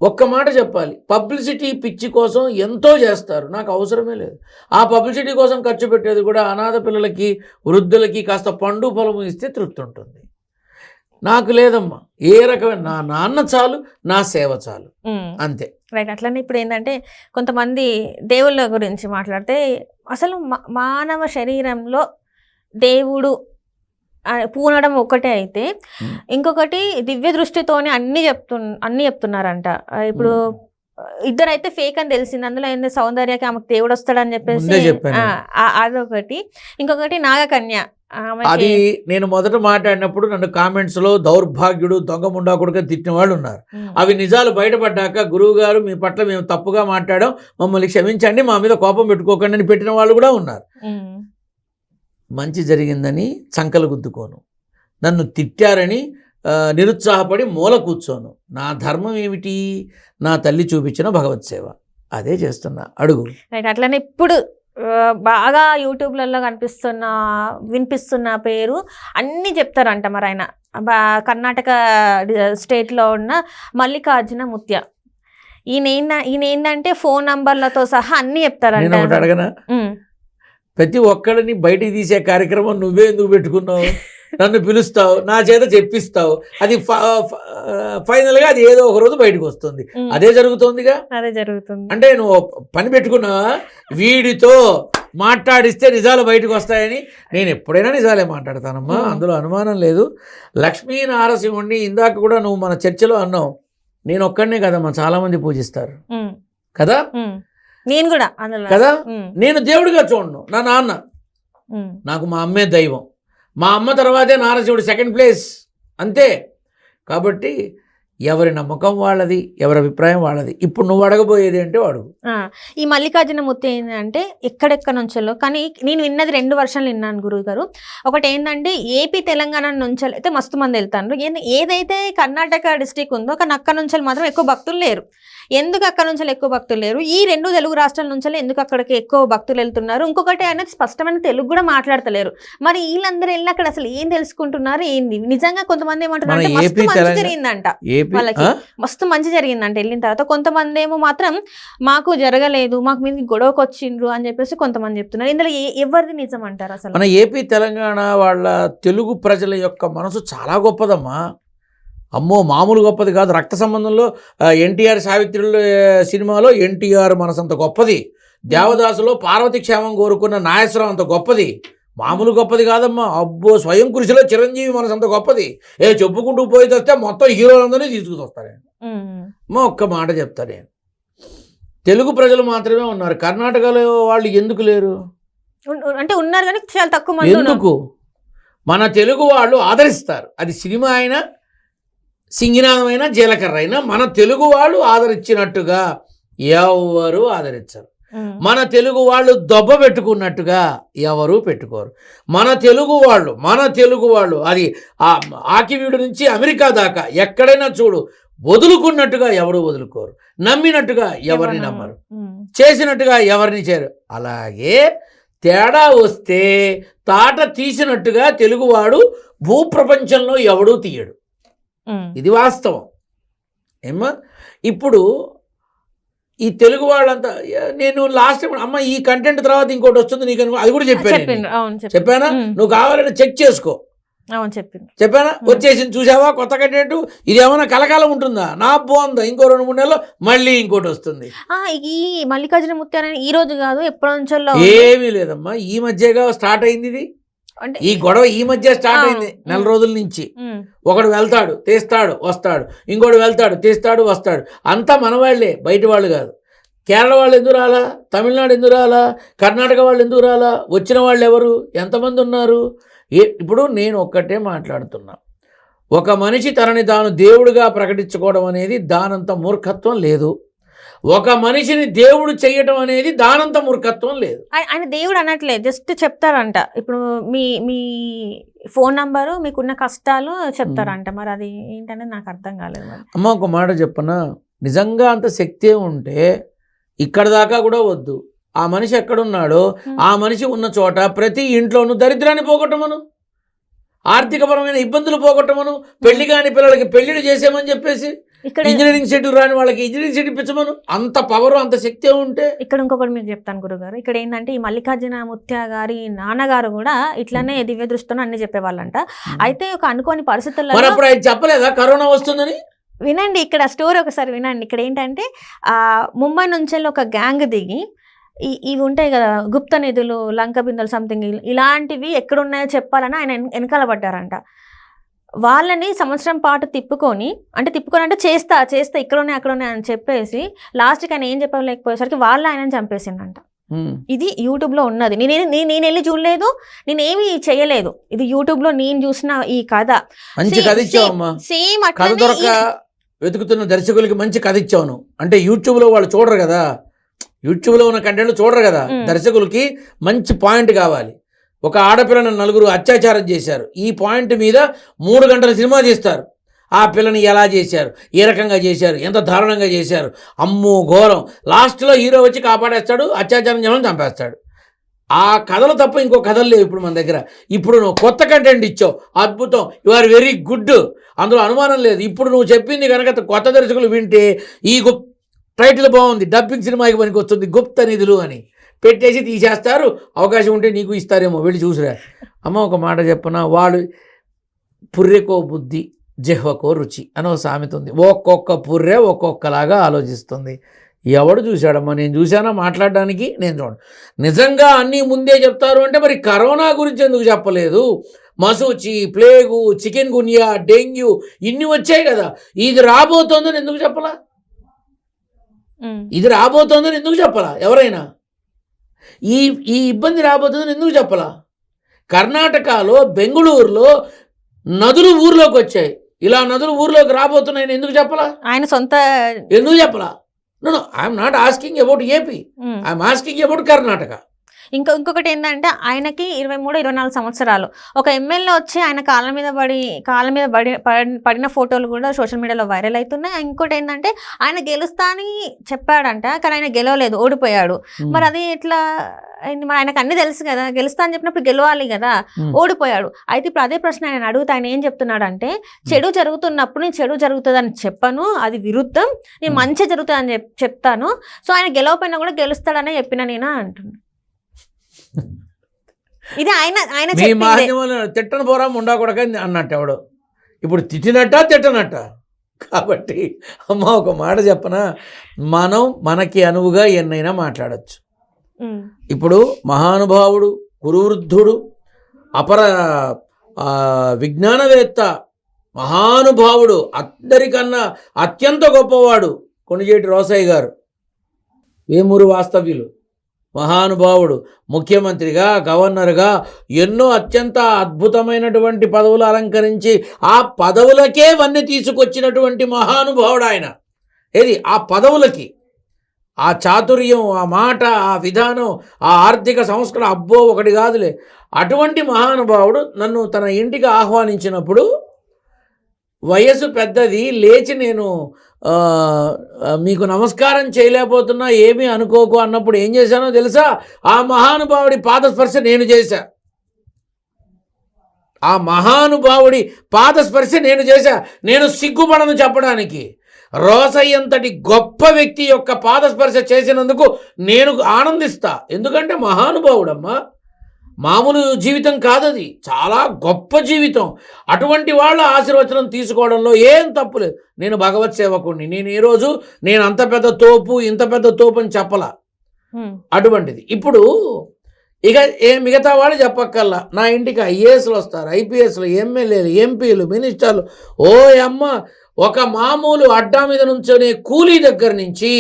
ఒక్క మాట చెప్పాలి, పబ్లిసిటీ పిచ్చి కోసం ఎంతో చేస్తారు, నాకు అవసరమే లేదు. ఆ పబ్లిసిటీ కోసం ఖర్చు పెట్టేది కూడా అనాథ పిల్లలకి, వృద్ధులకి కాస్త పండు పొలము ఇస్తే తృప్తి ఉంటుంది. నాకు లేదమ్మా, ఏ రకమైన నా నాన్న చాలు, నా సేవ చాలు, అంతే. రైట్. అట్లనే ఇప్పుడు ఏంటంటే కొంతమంది దేవుళ్ళ గురించి మాట్లాడితే అసలు మానవ శరీరంలో దేవుడు పూనడం ఒకటే అయితే ఇంకొకటి దివ్య దృష్టితోనే అన్ని చెప్తున్నారంట. ఇప్పుడు ఇద్దరైతే ఫేక్ అని తెలిసింది, అందులో ఏంది సౌందర్యకి ఆమెకు దేవుడు వస్తాడని చెప్పేసి అదొకటి. ఇంకొకటి నాగకన్య, అది నేను మొదట మాట్లాడినప్పుడు నన్ను కామెంట్స్లో దౌర్భాగ్యుడు, దొంగ ముండాకుడుగా తిట్టిన వాళ్ళు ఉన్నారు. అవి నిజాలు బయటపడ్డాక గురువు గారు మీ పట్ల మేము తప్పుగా మాట్లాడాం, మమ్మల్ని క్షమించండి, మా మీద కోపం పెట్టుకోకండి అని పెట్టిన వాళ్ళు కూడా ఉన్నారు. మంచి జరిగిందని చంకలు గుద్దుకోను, నన్ను తిట్టారని నిరుత్సాహపడి మూల కూర్చోను. నా ధర్మం ఏమిటి? నా తల్లి చూపించిన భగవత్ సేవ, అదే చేస్తున్నా. అడుగు. రైట్. అట్లనే ఇప్పుడు బాగా యూట్యూబ్లలో వినిపిస్తున్న పేరు అన్నీ చెప్తారంట. మరి ఆయన కర్ణాటక స్టేట్లో ఉన్న మల్లికార్జున ముత్య. ఈయన ఏంటంటే ఫోన్ నంబర్లతో సహా అన్నీ చెప్తారంట. నేను ఒకటి అడగనా? ప్రతి ఒక్కడిని బయటికి తీసే కార్యక్రమం నువ్వే ఎందుకు పెట్టుకున్నావు? నన్ను పిలుస్తావు, నా చేత చెప్పిస్తావు, అది ఫైనల్గా అది ఏదో ఒక రోజు బయటకు వస్తుంది. అదే జరుగుతుందిగా. అదే జరుగుతుంది. అంటే నువ్వు పని పెట్టుకున్నావా? వీడితో మాట్లాడిస్తే నిజాలు బయటకు వస్తాయని. నేను ఎప్పుడైనా నిజాలే మాట్లాడతానమ్మా, అందులో అనుమానం లేదు. లక్ష్మీ నారసింహుడిని ఇందాక కూడా నువ్వు మన చర్చలో అన్నావు, నేను ఒక్కడనే కదమ్మా, చాలా మంది పూజిస్తారు కదా. నేను కూడా కదా, నేను దేవుడిగా చూడను. నా నాన్న, నాకు మా అమ్మే దైవం, మా అమ్మ తర్వాతే నారసింహుడు సెకండ్ ప్లేస్, అంతే. కాబట్టి ఎవరి నమ్మకం వాళ్ళది, ఎవరి అభిప్రాయం వాళ్ళది. ఇప్పుడు నువ్వు అడగబోయేది అంటే అడుగు. ఈ మల్లికార్జున ముత్తి ఏంటంటే ఎక్కడెక్కడ నుంచో, కానీ నేను విన్నది 2 వర్షాలు విన్నాను గురువు గారు. ఒకటి ఏంటంటే ఏపీ తెలంగాణ నుంచి అయితే మస్తు మంది వెళ్తారు, ఏదైతే కర్ణాటక డిస్టిక్ ఉందో కానీ అక్కడ నుంచి మాత్రం ఎక్కువ భక్తులు లేరు. ఎందుకు అక్కడ నుంచి ఎక్కువ భక్తులు లేరు? ఈ 2 తెలుగు రాష్ట్రాల నుంచి ఎందుకు అక్కడికి ఎక్కువ భక్తులు వెళ్తున్నారు? ఇంకొకటి అనేది స్పష్టమైన తెలుగు కూడా మాట్లాడతలేరు. మరి వీళ్ళందరూ వెళ్ళి అక్కడ అసలు ఏం తెలుసుకుంటున్నారు ఏంది? నిజంగా కొంతమంది ఏమంటున్నారు అంటే మస్తు మంచి జరిగిందంట, వాళ్ళకి మస్తు మంచి జరిగిందంట వెళ్ళిన తర్వాత. కొంతమంది ఏమో మాత్రం మాకు జరగలేదు, మాకు మీద గొడవకు వచ్చిండ్రు అని చెప్పేసి కొంతమంది చెప్తున్నారు. ఇందులో ఎవరిది నిజం అంటారు అసలు? మన ఏపీ తెలంగాణ వాళ్ళ తెలుగు ప్రజల యొక్క మనసు చాలా గొప్పదమ్మా. అమ్మో మామూలు గొప్పది కాదు. రక్త సంబంధంలో ఎన్టీఆర్ సావిత్రుల సినిమాలో ఎన్టీఆర్ మనసంత గొప్పది, దేవదాసులో పార్వతి క్షేమం కోరుకున్న నాగేశ్వరం అంత గొప్పది, మామూలు గొప్పది కాదమ్మా. అబ్బో స్వయం కృషిలో చిరంజీవి మనసంత గొప్పది. చెప్పుకుంటూ పోయి వస్తే మొత్తం హీరోలందరినీ తీసుకుని అమ్మా. ఒక్క మాట చెప్తా నేను, తెలుగు ప్రజలు మాత్రమే ఉన్నారు, కర్ణాటకలో వాళ్ళు ఎందుకు లేరు అంటే ఉన్నారు కానీ చాలా తక్కువ మంది. ఎందుకు? మన తెలుగు వాళ్ళు ఆదరిస్తారు, అది సినిమా అయినా సింగినాదమైన జీలకర్ర అయినా మన తెలుగు వాళ్ళు ఆదరించినట్టుగా ఎవరు ఆదరించరు. మన తెలుగు వాళ్ళు దొబ్బ పెట్టుకున్నట్టుగా ఎవరు పెట్టుకోరు. మన తెలుగు వాళ్ళు అది ఆకివీడు నుంచి అమెరికా దాకా ఎక్కడైనా చూడు, వదులుకున్నట్టుగా ఎవరు వదులుకోరు, నమ్మినట్టుగా ఎవరిని నమ్మరు, చేసినట్టుగా ఎవరిని చేయరు. అలాగే తేడా వస్తే తాట తీసినట్టుగా తెలుగువాడు భూప్రపంచంలో ఎవడూ తీయడు. ఇది వాస్తవం ఏమ్మా. ఇప్పుడు ఈ తెలుగు వాళ్ళంతా, నేను లాస్ట్ టైం అమ్మ ఈ కంటెంట్ తర్వాత ఇంకోటి వస్తుంది నీకు, అది కూడా చెప్పానా? నువ్వు కావాలంటే చెక్ చేసుకో. చెప్పానా? వచ్చేసింది చూసావా కొత్త కంటెంట్. ఇది ఏమైనా కలకాలం ఉంటుందా? నా బాగుందా? ఇంకో 2-3 నెలలు మళ్ళీ ఇంకోటి వస్తుంది. ఈ మల్లికార్జున ముత్యాల ఈ రోజు కాదు, ఎప్పటి నుంచో ఏమీ లేదమ్మా, ఈ మధ్యగా స్టార్ట్ అయింది ఇది. ఈ గొడవ ఈ మధ్య స్టార్ట్ అయింది, 4 రోజుల నుంచి. ఒకడు వెళ్తాడు తీస్తాడు వస్తాడు, ఇంకోటి వెళ్తాడు తీస్తాడు వస్తాడు, అంతా మన వాళ్ళే, బయట వాళ్ళు కాదు. కేరళ వాళ్ళు ఎందుకు రాలా? తమిళనాడు ఎందుకు రాలా? కర్ణాటక వాళ్ళు ఎందుకు రాలా? వచ్చిన వాళ్ళు ఎవరు? ఎంతమంది ఉన్నారు? ఇప్పుడు నేను ఒక్కటే మాట్లాడుతున్నా, ఒక మనిషి తనని తాను దేవుడిగా ప్రకటించుకోవడం అనేది దానంత మూర్ఖత్వం లేదు. ఒక మనిషిని దేవుడు చెయ్యటం అనేది దానంత మూర్ఖత్వం లేదు. ఆయన దేవుడు అనట్లేదు, జస్ట్ చెప్తారంట. ఇప్పుడు మీ ఫోన్ నంబరు, మీకున్న కష్టాలు చెప్తారంట. మరి అది ఏంటనేది నాకు అర్థం కాలేదు. అమ్మ ఒక మాట చెప్పనా, నిజంగా అంత శక్తి ఉంటే ఇక్కడ దాకా కూడా వద్దు, ఆ మనిషి ఎక్కడున్నాడో ఆ మనిషి ఉన్న చోట ప్రతి ఇంట్లోనూ దరిద్రాన్ని పోగొట్టమను, ఆర్థికపరమైన ఇబ్బందులు పోగొట్టమను, పెళ్లి కాని పిల్లలకి పెళ్లిళ్ళు చేసేమని చెప్పేసి, ఇంజనీరింగ్ సీట్లు రాని వాళ్ళకి ఇంజనీరింగ్ సీట్ ఇప్పించమను. అంత పవర్, అంత శక్తి ఉంటే. ఇక్కడ ఇంకొకటి మీకు చెప్తాను గురుగారు. ఇక్కడ ఏంటంటే ఈ మల్లికార్జున ముత్య గారి నాన్నగారు కూడా ఇట్లానే దివ్య దృష్టితో అన్ని చెప్పేవాళ్ళంట. అయితే ఒక అనుకోని పరిస్థితుల్లో మరి అప్పుడు ఆయన చెప్పలేదా కరోనా వస్తుందని? వినండి, ఇక్కడ స్టోరీ ఒకసారి వినండి. ఇక్కడ ఏంటంటే ముంబై నుంచి ఒక గ్యాంగ్ దిగి ఇవి ఉంటాయి కదా గుప్త నిధులు, లంక బిందెలు, సంథింగ్ ఇలాంటివి ఎక్కడున్నాయో చెప్పాలని ఆయన వెనకాల పడ్డారంట. వాళ్ళని సంవత్సరం పాటు తిప్పుకొని అంటే చేస్తా ఇక్కడ ఉన్నాయి అక్కడ ఉన్నాయి అని చెప్పేసి లాస్ట్కి ఆయన ఏం చెప్పలేకపోయేసరికి వాళ్ళు ఆయనని చంపేసిందంట. ఇది యూట్యూబ్లో ఉన్నది. నేను వెళ్ళి చూడలేదు, నేనేమి చేయలేదు. ఇది యూట్యూబ్లో నేను చూసిన ఈ కథ. సేమ్ అట్లా వెతుకుతున్న దర్శకులకి మంచి కథ ఇచ్చావు. అంటే యూట్యూబ్లో వాళ్ళు చూడరు కదా, యూట్యూబ్లో ఉన్న కంటెంట్ చూడరు కదా. దర్శకులకి మంచి పాయింట్ కావాలి. ఒక ఆడపిల్లని 4 అత్యాచారం చేశారు, ఈ పాయింట్ మీద 3 గంటల సినిమా చేస్తారు. ఆ పిల్లని ఎలా చేశారు, ఏ రకంగా చేశారు, ఎంత దారుణంగా చేశారు, అమ్మో ఘోరం. లాస్ట్లో హీరో వచ్చి కాపాడేస్తాడు, అత్యాచారం చేయడం చంపేస్తాడు. ఆ కథలు తప్ప ఇంకో కథలు లేవు ఇప్పుడు మన దగ్గర. ఇప్పుడు నువ్వు కొత్త కంటెంట్ ఇచ్చావు, అద్భుతం, యు ఆర్ వెరీ గుడ్, అందులో అనుమానం లేదు. ఇప్పుడు నువ్వు చెప్పింది కనుక కొత్త దర్శకులు వింటే ఈ టైటిల్ బాగుంది, డబ్బింగ్ సినిమాకి పనికి వస్తుంది, గుప్త నిధులు అని పెట్టేసి తీసేస్తారు. అవకాశం ఉంటే నీకు ఇస్తారేమో, వెళ్ళి చూసిరా. అమ్మ ఒక మాట చెప్పనా, వాడు పుర్రెకో బుద్ధి జిహ్వకో రుచి అని ఒక సామెత ఉంది. ఒక్కొక్క పుర్రె ఒక్కొక్కలాగా ఆలోచిస్తుంది. ఎవడు చూశాడమ్మా? నేను చూశానా మాట్లాడడానికి? నేను చూడండి. నిజంగా అన్నీ ముందే చెప్తారు అంటే మరి కరోనా గురించి ఎందుకు చెప్పలేదు? మసూచి, ప్లేగు, చికెన్ గున్యా, డెంగ్యూ ఇన్ని వచ్చాయి కదా, ఇది రాబోతోందని ఎందుకు చెప్పలా? ఇది రాబోతోందని ఎందుకు చెప్పలా? ఎవరైనా ఈ ఇబ్బంది రాబోతుందని ఎందుకు చెప్పలా? కర్ణాటకలో బెంగళూరులో నదులు ఊర్లోకి వచ్చాయి, ఇలా నదులు ఊర్లోకి రాబోతున్నాయని ఎందుకు చెప్పలా? ఆయన సొంత ఎందుకు చెప్పలా? No I'm not asking about AP, I'm asking about Karnataka. ఇంకొకటి ఏంటంటే ఆయనకి 23-24 సంవత్సరాలు. ఒక ఎమ్మెల్యే వచ్చి ఆయన కాళ్ళ మీద పడిన ఫోటోలు కూడా సోషల్ మీడియాలో వైరల్ అవుతున్నాయి. ఇంకోటి ఏంటంటే ఆయన గెలుస్తా అని చెప్పాడంట, కానీ ఆయన గెలవలేదు, ఓడిపోయాడు. మరి అది ఎట్లా? మరి ఆయనకు అన్ని తెలుసు కదా, గెలుస్తా అని చెప్పినప్పుడు గెలవాలి కదా, ఓడిపోయాడు. అయితే ఇప్పుడు అదే ప్రశ్న ఆయన అడుగుతా, ఆయన ఏం చెప్తున్నాడు అంటే చెడు జరుగుతున్నప్పుడు నేను చెడు జరుగుతుందని చెప్పను, అది విరుద్ధం, నేను మంచి జరుగుతుందని చెప్తాను. సో ఆయన గెలవపోయినా కూడా గెలుస్తాడనే చెప్పిన నేను అంటున్నాను. ఇది ఆయన తిట్టను పోరా ఉండకూడక అన్నట్టు ఎవడు ఇప్పుడు తిట్టినట్ట. కాబట్టి అమ్మ ఒక మాట చెప్పనా, మనం మనకి అనువుగా ఎన్నైనా మాట్లాడచ్చు. ఇప్పుడు మహానుభావుడు, కురువృద్ధుడు, అపర విజ్ఞానవేత్త, మహానుభావుడు, అందరికన్నా అత్యంత గొప్పవాడు కొణిజేటి రోసయ్య గారు, వేమూరు వాస్తవ్యులు, మహానుభావుడు, ముఖ్యమంత్రిగా, గవర్నర్గా ఎన్నో అత్యంత అద్భుతమైనటువంటి పదవులు అలంకరించి ఆ పదవులకే వన్నె తీసుకొచ్చినటువంటి మహానుభావుడు ఆయన. ఏది ఆ పదవులకి, ఆ చాతుర్యం, ఆ మాట, ఆ విధానం, ఆ ఆర్థిక సంస్కరణ, అబ్బో ఒకటి కాదులే. అటువంటి మహానుభావుడు నన్ను తన ఇంటికి ఆహ్వానించినప్పుడు వయసు పెద్దది, లేచి నేను మీకు నమస్కారం చేయలేకపోతున్నా, ఏమీ అనుకోకు అన్నప్పుడు ఏం చేశానో తెలుసా? ఆ మహానుభావుడి పాదస్పర్శ నేను చేశా. ఆ మహానుభావుడి పాదస్పర్శ నేను చేశా. నేను సిగ్గుపడను చెప్పడానికి. రోసయ్యంతటి గొప్ప వ్యక్తి యొక్క పాదస్పర్శ చేసినందుకు నేను ఆనందిస్తా. ఎందుకంటే మహానుభావుడమ్మా, మామూలు జీవితం కాదది, చాలా గొప్ప జీవితం. అటువంటి వాళ్ళ ఆశీర్వచనం తీసుకోవడంలో ఏం తప్పులేదు. నేను భగవత్ సేవకుడిని, నేను ఈ రోజు నేను అంత పెద్ద తోపు, ఇంత పెద్ద తోపు అని చెప్పలా. అటువంటిది ఇప్పుడు ఇక మిగతా వాళ్ళు చెప్పక్కల్లా. నా ఇంటికి ఐఏఎస్లు వస్తారు, ఐపీఎస్లు, ఎమ్మెల్యేలు, ఎంపీలు, మినిస్టర్లు. ఓ అమ్మ, ఒక మామూలు అడ్డా మీద నుంచొనే కూలీ దగ్గర నుంచి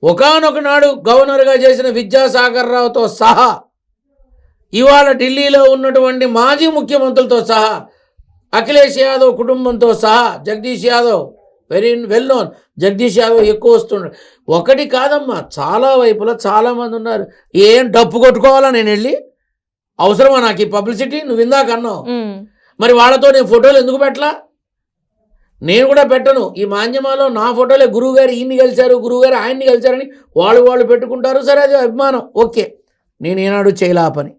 ఒకానొక నాడు గవర్నర్గా చేసిన విద్యాసాగర్ రావుతో సహా, ఇవాళ ఢిల్లీలో ఉన్నటువంటి మాజీ ముఖ్యమంత్రులతో సహా, అఖిలేష్ యాదవ్ కుటుంబంతో సహా, Jagadish Yadav very well known, Jagadish Yadav ఎక్కువ వస్తున్నాడు. ఒకటి కాదమ్మా, చాలా వైపులా చాలామంది ఉన్నారు. ఏం డప్పు కొట్టుకోవాలా నేను వెళ్ళి? అవసరమా నాకు ఈ పబ్లిసిటీ? నువ్వు ఇందాక అన్నావు, మరి వాళ్ళతో నేను ఫోటోలు ఎందుకు పెట్టలా? నేను కూడా పెట్టను. ఈ మాధ్యమాల్లో నా ఫోటోలే గురువుగారు ఈయన్ని కలిశారు, గురువుగారు ఆయన్ని కలిశారని వాళ్ళు పెట్టుకుంటారు. సరే అది అభిమానం, ఓకే. నేను ఏనాడు చేయలే పని,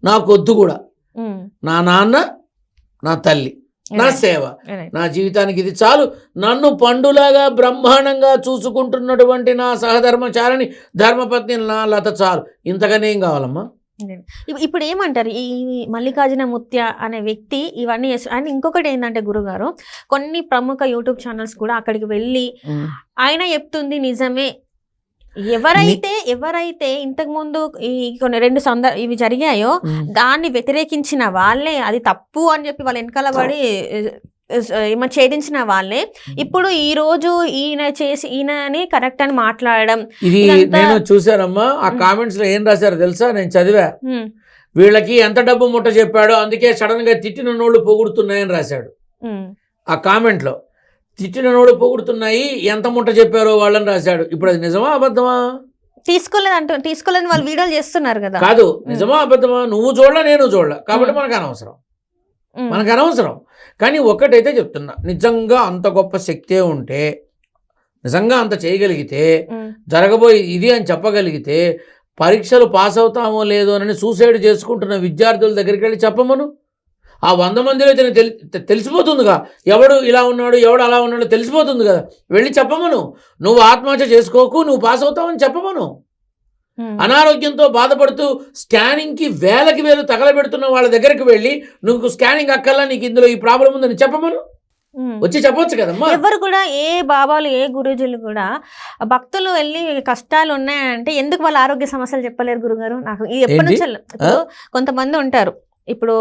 నాకు వద్దు కూడా. నా నాన్న, నా తల్లి, నా సేవ, నా జీవితానికి ఇది చాలు. నన్ను పండులాగా బ్రహ్మాండంగా చూసుకుంటున్నటువంటి నా సహధర్మచారిని, ధర్మపత్ని నా లత చాలు. ఇంతకనే ఏం కావాలమ్మా? ఇప్పుడు ఏమంటారు ఈ మల్లికార్జున ముత్య అనే వ్యక్తి ఇవన్నీ అండ్ ఇంకొకటి ఏంటంటే గురుగారు, కొన్ని ప్రముఖ యూట్యూబ్ ఛానల్స్ కూడా అక్కడికి వెళ్ళి ఆయన చెప్తుంది నిజమే, ఎవరైతే ఇంతకుముందు ఈ కొన్ని 2 ఇవి జరిగాయో దాన్ని వ్యతిరేకించిన వాళ్ళే అది తప్పు అని చెప్పి వాళ్ళ వెనకాల పడి ఛేదించిన వాళ్ళే ఇప్పుడు ఈ రోజు ఈయనని కరెక్ట్ అని మాట్లాడడం. ఇది నేను చూశానమ్మా. ఆ కామెంట్స్ లో ఏం రాశారో తెలుసా? నేను చదివా. వీళ్ళకి ఎంత డబ్బు ముట్ట చెప్పాడో అందుకే సడన్ గా తిట్టిన నోళ్ళు పొగుడుతున్నాయని రాశాడు ఆ కామెంట్ లో. తిట్టిన నోళ్ళు పొగుడుతున్నాయి, ఎంత ముట్ట చెప్పారో వాళ్ళని రాశాడు. ఇప్పుడు అది నిజమా అబద్ధమా? తీసుకోలేని వాళ్ళు వీడియోలు చేస్తున్నారు కదా. కాదు, నిజమా అబద్ధమా? నువ్వు చూడలే, నేను చూడలే, కాబట్టి మనకు అనవసరం. కానీ ఒక్కటైతే చెప్తున్నా, నిజంగా అంత గొప్ప శక్తే ఉంటే, నిజంగా అంత చేయగలిగితే, జరగబోయి ఇది అని చెప్పగలిగితే, పరీక్షలు పాస్ అవుతామో లేదో అని సూసైడ్ చేసుకుంటున్న విద్యార్థుల దగ్గరికి వెళ్ళి చెప్పమను. ఆ 100 మందిలో తెలిసిపోతుందిగా, ఎవడు ఇలా ఉన్నాడు, ఎవడు అలా ఉన్నాడో తెలిసిపోతుంది కదా. వెళ్ళి చెప్పమను. నువ్వు ఆత్మహత్య చేసుకోకు, నువ్వు పాస్ అవుతావని చెప్పమను. అనారోగ్యంతో బాధపడుతూ స్కానింగ్కి వేలకి వేలు తగలబెడుతున్న వాళ్ళ దగ్గరికి వెళ్ళి, నువ్వు స్కానింగ్ అక్కల్లా, నీకు ఇందులో ఈ ప్రాబ్లం ఉందని చెప్పమను. వచ్చి చెప్పొచ్చు కదమ్మా. ఎవరు కూడా, ఏ బాబాలు, ఏ గురుజులు కూడా భక్తులు వెళ్ళి కష్టాలు ఉన్నాయంటే ఎందుకు వాళ్ళ ఆరోగ్య సమస్యలు చెప్పలేరు గురుగారు? నాకు ఇది ఎప్పటి నుంచి ఇప్పుడు కొంతమంది ఉంటారు, ఇప్పుడు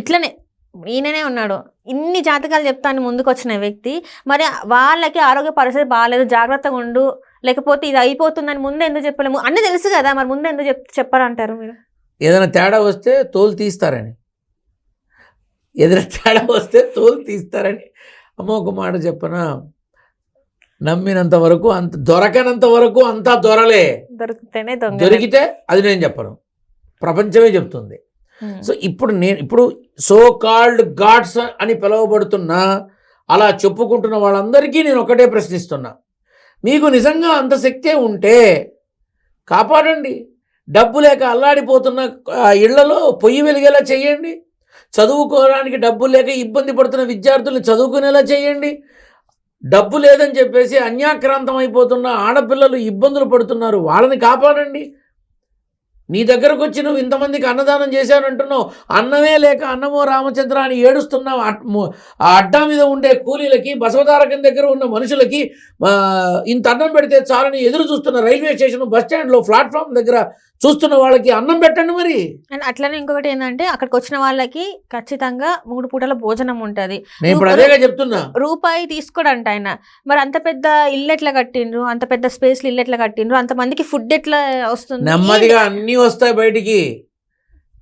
ఇట్లనే ఈయననే ఉన్నాడు, ఇన్ని జాతకాలు చెప్తాను ముందుకు వచ్చిన వ్యక్తి, మరి వాళ్ళకి ఆరోగ్య పరిస్థితి బాగాలేదు, జాగ్రత్తగా ఉండు, లేకపోతే ఇది అయిపోతుందని ముందే ఎందుకు చెప్పలేము? అన్నీ తెలుసు కదా, మరి ముందే ఎందుకు చెప్పారంటారు మీరు? ఏదైనా తేడా వస్తే తోలు తీస్తారని. అమ్మ ఒక మాట చెప్పనా, నమ్మినంత వరకు అంత, దొరకనంత వరకు అంతా దొరలే. దొరికితే అది నేను చెప్పను, ప్రపంచమే చెప్తుంది. సో ఇప్పుడు సో కాల్డ్ గాడ్స్ అని పిలువబడుతున్న, అలా చెప్పుకుంటున్న వాళ్ళందరికీ నేను ఒకటే ప్రశ్నిస్తున్నా, మీకు నిజంగా అంత శక్తే ఉంటే కాపాడండి. డబ్బు లేక అల్లాడిపోతున్న ఇళ్లలో పొయ్యి వెలిగేలా చేయండి. చదువుకోవడానికి డబ్బు లేక ఇబ్బంది పడుతున్న విద్యార్థుల్ని చదువుకునేలా చేయండి. డబ్బు లేదని చెప్పేసి అన్యాక్రాంతం అయిపోతున్న ఆడపిల్లలు ఇబ్బందులు పడుతున్నారు, వాళ్ళని కాపాడండి. నీ దగ్గరకు వచ్చి నువ్వు ఇంతమందికి అన్నదానం చేశానంటున్నావు, అన్నమే లేక అన్నమో రామచంద్ర అని ఏడుస్తున్నావు. ఆ అడ్డా మీద ఉండే కూలీలకి, బసవతారకం దగ్గర ఉన్న మనుషులకి ఇంత అన్నం పెడితే చాలని ఎదురు చూస్తున్న రైల్వే స్టేషన్, బస్ స్టాండ్లో, ప్లాట్ఫామ్ దగ్గర చూస్తున్న వాళ్ళకి అన్నం పెట్టండి. మరి అండ్ అట్లనే ఇంకొకటి ఏంటంటే, అక్కడికి వచ్చిన వాళ్ళకి ఖచ్చితంగా 3 పూటల భోజనం ఉంటుంది. నేను ఇప్పుడు అదేగా చెప్తున్నా, రూపాయి తీసుకోడంట ఆయన. మరి అంత పెద్ద ఇల్లు ఎట్లా కట్టిండ్రు, అంత పెద్ద స్పేస్ ఇల్లు ఎట్లా కట్టిండ్రు, అంతమందికి ఫుడ్ ఎట్లా వస్తుంది? నెమ్మదిగా అన్నీ వస్తాయి బయటికి,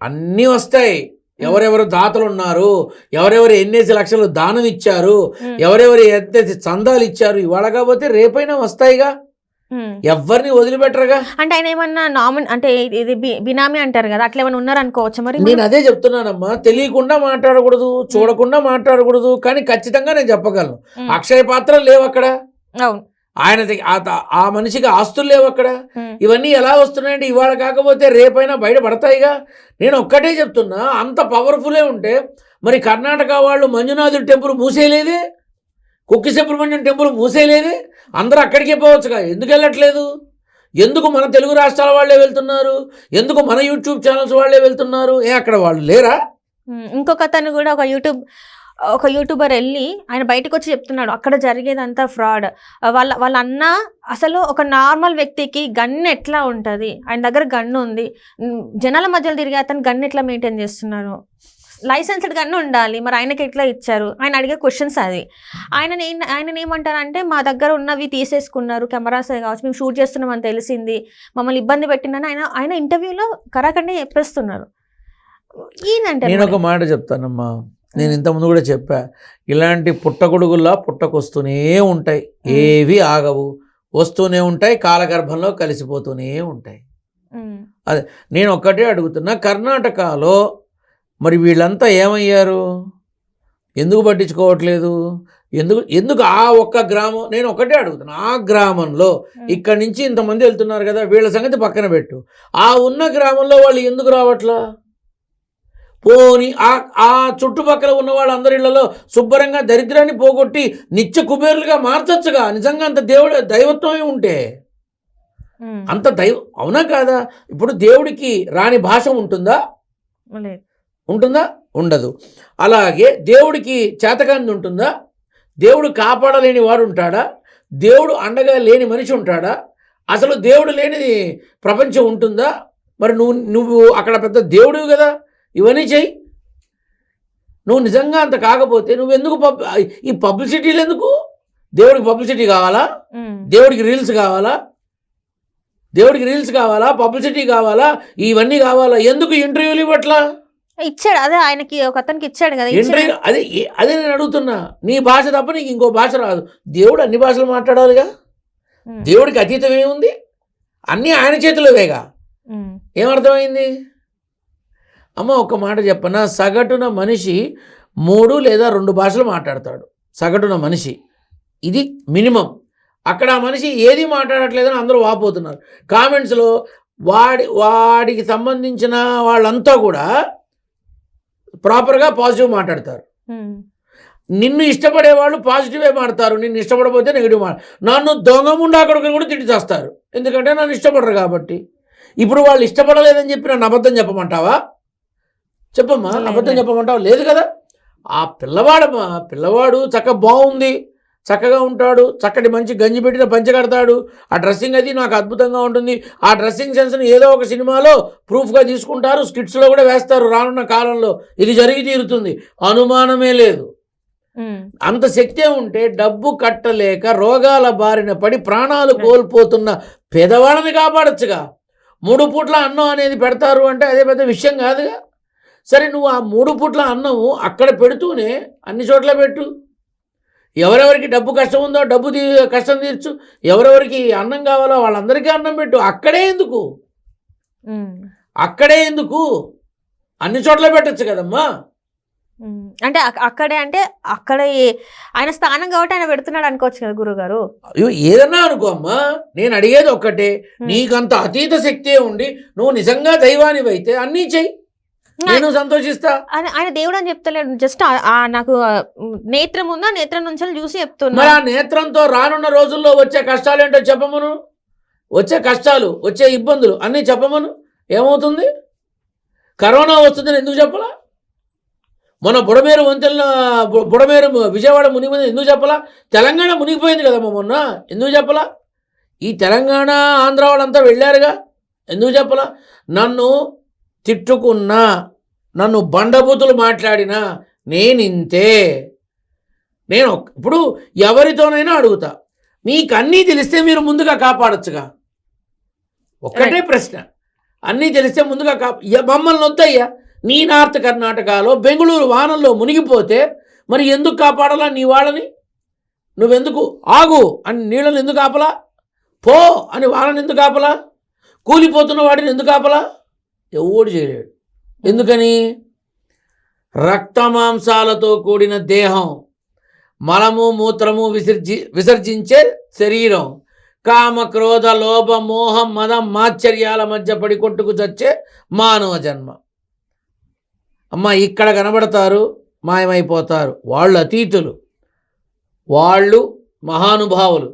అన్నీ వస్తాయి. ఎవరెవరు దాతలు ఉన్నారు, ఎవరెవరు ఎన్నేసి లక్షలు దానం ఇచ్చారు, ఎవరెవరు ఎంత చందాలు ఇచ్చారు, ఇవాళ కాకపోతే రేపైనా వస్తాయిగా. ఎవరిని వదిలిపెట్టరుగా. అంటే ఆయన ఏమన్నా అంటే ఇది బినామీ అంటారు కదా, అట్లా ఏమైనా ఉన్నారు అనుకోవచ్చు. మరి నేను అదే చెప్తున్నానమ్మా, తెలియకుండా మాట్లాడకూడదు, చూడకుండా మాట్లాడకూడదు, కానీ ఖచ్చితంగా నేను చెప్పగలను. అక్షయ పాత్రలు లేవు అక్కడ. అవును, ఆయన ఆ మనిషికి ఆస్తులు లేవు అక్కడ. ఇవన్నీ ఎలా వస్తున్నాయంటే ఇవాళ కాకపోతే రేపైనా బయటపడతాయిగా. నేను ఒక్కటే చెప్తున్నా, అంత పవర్ఫుల్లే ఉంటే మరి కర్ణాటక వాళ్ళు మంజునాథుడి టెంపుల్ మూసేయలేదే, కుక్కి సుబ్రహ్మణ్యం టెంపుల్ మూసేయలేదే, అందరూ అక్కడికే పోవచ్చుగా. ఎందుకు వెళ్ళట్లేదు? ఎందుకు మన తెలుగు రాష్ట్రాల వాళ్ళే వెళ్తున్నారు? ఎందుకు మన యూట్యూబ్ ఛానల్స్ వాళ్ళే వెళ్తున్నారు? అక్కడ వాళ్ళు లేరా? ఇంకొక అతను కూడా ఒక యూట్యూబర్ వెళ్ళి ఆయన బయటకు వచ్చి చెప్తున్నాడు, అక్కడ జరిగేదంతా ఫ్రాడ్. వాళ్ళ అన్న అసలు ఒక నార్మల్ వ్యక్తికి గన్ను ఎట్లా ఉంటుంది, ఆయన దగ్గర గన్ను ఉంది, జనాల మధ్యలో తిరిగే అతను గన్ను ఎట్లా మెయింటైన్ చేస్తున్నారు, లైసెన్స్డ్ గన్ను ఉండాలి, మరి ఆయనకి ఎట్లా ఇచ్చారు? ఆయన అడిగే క్వశ్చన్స్ అది. ఆయన ఏమంటారంటే, మా దగ్గర ఉన్నవి తీసేసుకున్నారు, కెమెరాసే కావచ్చు, మేము షూట్ చేస్తున్నామని తెలిసింది, మమ్మల్ని ఇబ్బంది పెట్టిందని ఆయన ఇంటర్వ్యూలో కరాఖండే చెప్పేస్తున్నారు. నేను ఒక మాట చెప్తానమ్మా, నేను ఇంతకుముందు కూడా చెప్పా, ఇలాంటి పుట్టగొడుగుల్లా పుట్టకొస్తూనే ఉంటాయి, ఏవి ఆగవు, వస్తూనే ఉంటాయి, కాలగర్భంలో కలిసిపోతూనే ఉంటాయి. అదే నేను ఒక్కటే అడుగుతున్నా, కర్ణాటకలో మరి వీళ్ళంతా ఏమయ్యారు? ఎందుకు పట్టించుకోవట్లేదు? ఎందుకు ఆ ఒక్క గ్రామం, నేను ఒకటే అడుగుతాను, ఆ గ్రామంలో ఇక్కడి నుంచి ఇంతమంది వెళ్తున్నారు కదా, వీళ్ళ సంగతి పక్కన పెట్టు, ఆ ఉన్న గ్రామంలో వాళ్ళు ఎందుకు రావట్లా? పోని ఆ చుట్టుపక్కల ఉన్న వాళ్ళందరి ఇళ్లలో శుభ్రంగా దరిద్రాన్ని పోగొట్టి నిత్య కుబేరులుగా మార్చచ్చుగా, నిజంగా అంత దైవత్వమే ఉంటే. అంత అవునా కాదా? ఇప్పుడు దేవుడికి రాని భాష ఉంటుందా? ఉంటుందా? ఉండదు. అలాగే దేవుడికి చేతకాంది ఉంటుందా? దేవుడు కాపాడలేని వాడు ఉంటాడా? దేవుడు అండగా లేని మనిషి ఉంటాడా? అసలు దేవుడు లేని ప్రపంచం ఉంటుందా? మరి నువ్వు అక్కడ పెద్ద దేవుడివి కదా, ఇవన్నీ చెయ్యి. నువ్వు నిజంగా అంత కాకపోతే నువ్వెందుకు ఈ పబ్లిసిటీలు ఎందుకు? దేవుడికి పబ్లిసిటీ కావాలా? దేవుడికి రీల్స్ కావాలా? పబ్లిసిటీ కావాలా? ఇవన్నీ కావాలా? ఎందుకు ఇంటర్వ్యూలు ఇవ్వట్లా? ఇచ్చాడు, అదే ఆయనకి ఒక అతనికి ఇచ్చాడు కదా ఇంటర్వ్యూ. అదే నేను అడుగుతున్నా, నీ భాష తప్ప నీకు ఇంకో భాష రాదు, దేవుడు అన్ని భాషలు మాట్లాడాలిగా. దేవుడికి అతీతం ఏముంది? అన్నీ ఆయన చేతిలోవేగా. ఏమర్థమైంది అమ్మ? ఒక్క మాట చెప్పనా, సగటున మనిషి 3 లేదా 2 భాషలు మాట్లాడతాడు, సగటున మనిషి. ఇది మినిమం. అక్కడ ఆ మనిషి ఏది మాట్లాడట్లేదని అందరూ వాపోతున్నారు కామెంట్స్లో. వాడికి సంబంధించిన వాళ్ళంతా కూడా ప్రాపర్గా పాజిటివ్ మాట్లాడతారు. నిన్ను ఇష్టపడే వాళ్ళు పాజిటివే మాడతారు, నిన్ను ఇష్టపడకపోతే నెగిటివ్ నన్ను దొంగముండా కొడుకుని కూడా తిట్టి చేస్తారు, ఎందుకంటే నన్ను ఇష్టపడరు కాబట్టి. ఇప్పుడు వాళ్ళు ఇష్టపడలేదని చెప్పి నన్ను అబద్ధం చెప్పమంటావా? చెప్పమ్మా, అబద్ధం చెప్పమంటావా? లేదు కదా. ఆ పిల్లవాడు బాగుంది, చక్కగా ఉంటాడు, చక్కటి మంచి గంజి పెట్టిన పంచె కడతాడు, ఆ డ్రెస్సింగ్ అది నాకు అద్భుతంగా ఉంటుంది. ఆ డ్రెస్సింగ్ సెన్స్ని ఏదో ఒక సినిమాలో ప్రూఫ్గా తీసుకుంటారు, స్కిట్స్లో కూడా వేస్తారు. రానున్న కాలంలో ఇది జరిగి తీరుతుంది, అనుమానమే లేదు. అంత శక్తే ఉంటే డబ్బు కట్టలేక రోగాల బారిన పడి ప్రాణాలు కోల్పోతున్న పేదవాళ్ళని కాపాడచ్చుగా. 3 పూట్ల అన్నం అనేది పెడతారు అంటే అదే పెద్ద విషయం కాదుగా. సరే, నువ్వు ఆ 3 పూట్ల అన్నము అక్కడ పెడుతూనే అన్ని చోట్ల పెట్టు. ఎవరెవరికి డబ్బు కష్టం ఉందో డబ్బు కష్టం తీర్చు, ఎవరెవరికి అన్నం కావాలో వాళ్ళందరికీ అన్నం పెట్టు. అక్కడే ఎందుకు అన్ని చోట్ల పెట్టచ్చు కదమ్మా. అంటే అక్కడే ఆయన స్థానం కాబట్టి ఆయన పెడుతున్నాడు అనుకోవచ్చు కదా గురుగారు. ఏదన్నా అనుకో అమ్మా, నేను అడిగేది ఒక్కటే, నీకంత అతీత శక్తే ఉండి నువ్వు నిజంగా దైవానివైతే అన్నీ చెయ్యి, నేను సంతోషిస్తా. ఆయన దేవుడు అని చెప్తలేడు, జస్ట్ నాకు నేత్రం ఉందా, నేత్రం నుంచి చూసి చెప్తున్నా. మరి ఆ నేత్రంతో రానున్న రోజుల్లో వచ్చే కష్టాలు ఏంటో చెప్పమను, వచ్చే కష్టాలు, వచ్చే ఇబ్బందులు అన్నీ చెప్పమను. ఏమవుతుంది? కరోనా వస్తుందని ఎందుకు చెప్పలా? మొన్న బుడమేరు విజయవాడ మునిగిపోయింది ఎందుకు చెప్పలా? తెలంగాణ మునిగిపోయింది కదమ్మా మొన్న, ఎందుకు చెప్పలా? ఈ తెలంగాణ ఆంధ్ర వాళ్ళంతా వెళ్ళారుగా, ఎందుకు చెప్పలా? నన్ను తిట్టుకున్నా, నన్ను బండబూతులు మాట్లాడినా నేనింతే. నేను ఇప్పుడు ఎవరితోనైనా అడుగుతా, మీకు అన్నీ తెలిస్తే మీరు ముందుగా కాపాడచ్చుగా. ఒక్కటే ప్రశ్న, అన్నీ తెలిస్తే ముందుగా మమ్మల్ని వద్దయ్యా, నీ నార్త్ కర్ణాటకలో బెంగళూరు వానల్లో మునిగిపోతే మరి ఎందుకు కాపాడాలా నీ వాళ్ళని? నువ్వెందుకు ఆగు అని నీళ్ళని ఎందుకు ఆపలా? పో అని వాళ్ళని ఎందుకు ఆపలా? కూలిపోతున్న వాడిని ఎందుకు ఆపలా? ఎవడు చేయలేడు. ఎందుకని? రక్తమాంసాలతో కూడిన దేహం, మలము మూత్రము విసర్జించే శరీరం, కామ క్రోధ లోభ మోహం మదం మాత్సర్యాల మధ్య పడి కొట్టుకు చచ్చే మానవ జన్మ. అమ్మ, ఇక్కడ కనబడతారు, మాయమైపోతారు. వాళ్ళు అతీతులు, వాళ్ళు మహానుభావులు,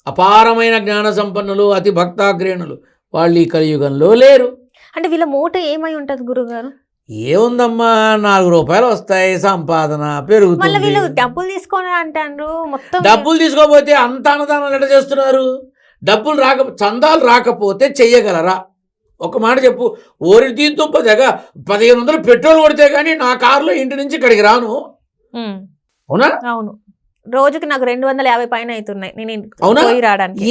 అపారమైన జ్ఞాన సంపన్నులు, అతి భక్తాగ్రేణులు. వాళ్ళు ఈ కలియుగంలో లేరు. అంటే వీళ్ళ మూట ఏమై ఉంటుంది గురుగారు? ఏముందమ్మా, 4 రూపాయలు వస్తాయి, సంపాదన పెరుగుతుంది. వీళ్ళు డబ్బులు తీసుకోని అంటారు. మొత్తం డబ్బులు తీసుకోకపోతే అంత అన్నదానాలు ఎట్లా చేస్తున్నారు? చందాలు రాకపోతే చెయ్యగలరా? ఒక మాట చెప్పు. ఓరి దీంతో 1500 పెట్రోల్ కొడితే కానీ నా కారులో ఇంటి నుంచి ఇక్కడికి రాను. అవునా? అవును, రోజుకి నాకు 250 పైన అవుతున్నాయి అవునా? రావడానికి.